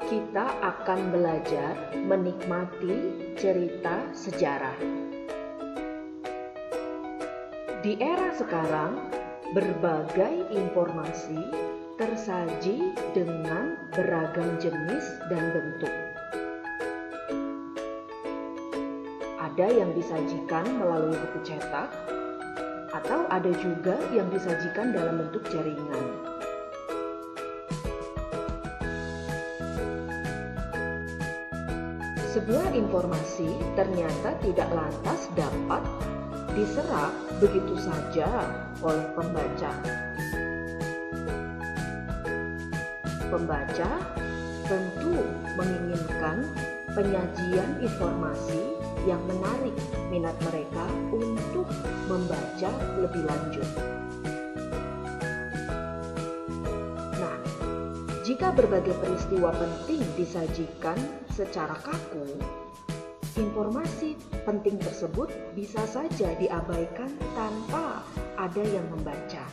kita akan belajar menikmati cerita sejarah. Di era sekarang, berbagai informasi tersaji dengan beragam jenis dan bentuk. Ada yang disajikan melalui buku cetak, atau ada juga yang disajikan dalam bentuk jaringan. Sebuah informasi ternyata tidak lantas dapat diserap begitu saja oleh pembaca. Pembaca tentu menginginkan penyajian informasi yang menarik minat mereka untuk membaca lebih lanjut. Nah, jika berbagai peristiwa penting disajikan secara kaku, informasi penting tersebut bisa saja diabaikan tanpa ada yang membaca.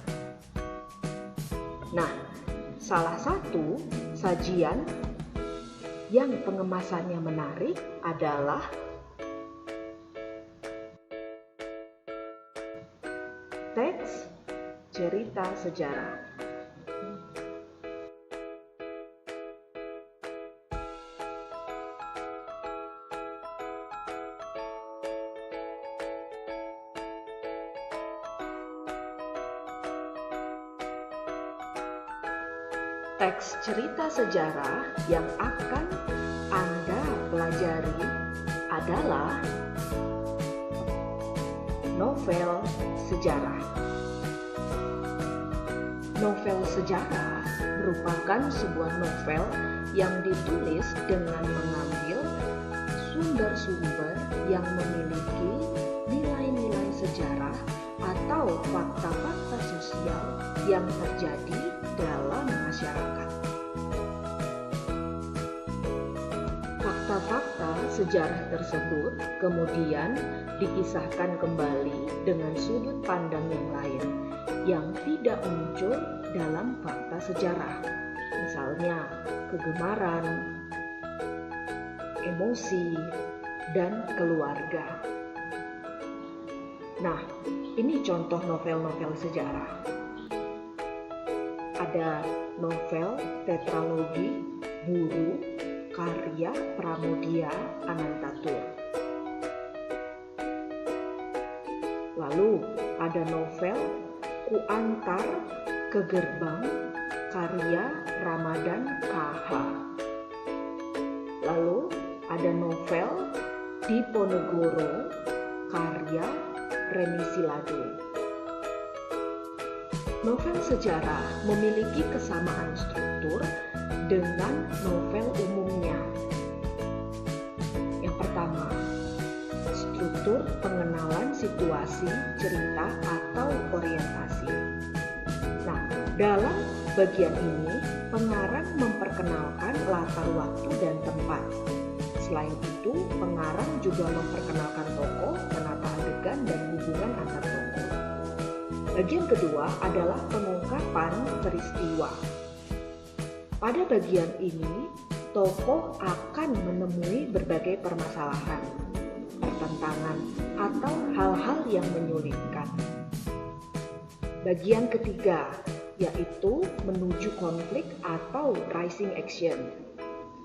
Nah, salah satu sajian yang pengemasannya menarik adalah teks cerita sejarah. Teks cerita sejarah yang akan Anda pelajari adalah novel sejarah. Novel sejarah merupakan sebuah novel yang ditulis dengan mengambil sumber-sumber yang memiliki nilai-nilai sejarah atau fakta-fakta sosial yang terjadi dalam masyarakat. Fakta-fakta sejarah tersebut kemudian dikisahkan kembali dengan sudut pandang yang lain yang tidak muncul dalam fakta sejarah, misalnya kegemaran, emosi, dan keluarga. Nah, ini contoh novel-novel sejarah. Ada novel tetralogi Buru karya Pramoedya Anantatur. Lalu ada novel Kuantar ke Gerbang karya Ramadan KH. Lalu ada novel Diponegoro karya Reni Silado. Novel sejarah memiliki kesamaan struktur dengan novel umumnya. Yang pertama, struktur pengenalan situasi, cerita, atau orientasi. Nah, dalam bagian ini, pengarang memperkenalkan latar waktu dan tempat. Selain itu, pengarang juga memperkenalkan tokoh, penata adegan, dan hubungan antar tokoh. Bagian kedua adalah pengungkapan peristiwa. Pada bagian ini, tokoh akan menemui berbagai permasalahan, pertentangan, atau hal-hal yang menyulitkan. Bagian ketiga, yaitu menuju konflik atau rising action.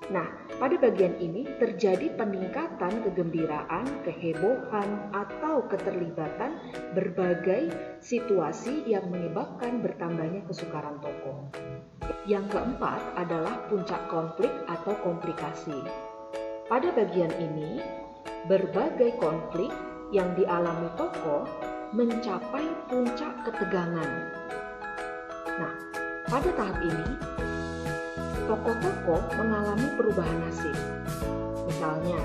Nah, pada bagian ini terjadi peningkatan kegembiraan, kehebohan, atau keterlibatan berbagai situasi yang menyebabkan bertambahnya kesukaran tokoh. Yang keempat adalah puncak konflik atau komplikasi. Pada bagian ini, berbagai konflik yang dialami tokoh mencapai puncak ketegangan. Nah, pada tahap ini, tokoh-tokoh mengalami perubahan nasib. Misalnya,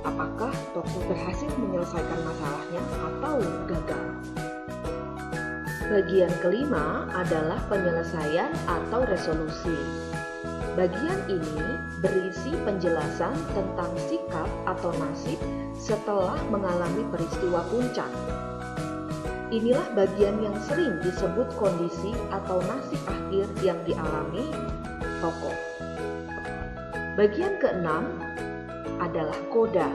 apakah tokoh berhasil menyelesaikan masalahnya atau gagal? Bagian kelima adalah penyelesaian atau resolusi. Bagian ini berisi penjelasan tentang sikap atau nasib setelah mengalami peristiwa puncak. Inilah bagian yang sering disebut kondisi atau nasib akhir yang dialami tokoh. Bagian keenam adalah koda.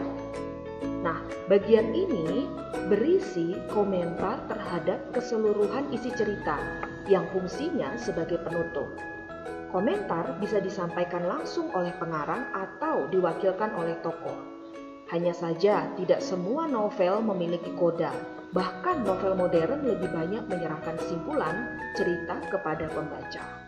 Nah, bagian ini berisi komentar terhadap keseluruhan isi cerita yang fungsinya sebagai penutup. Komentar bisa disampaikan langsung oleh pengarang atau diwakilkan oleh tokoh. Hanya saja tidak semua novel memiliki koda. Bahkan novel modern lebih banyak menyerahkan kesimpulan cerita kepada pembaca.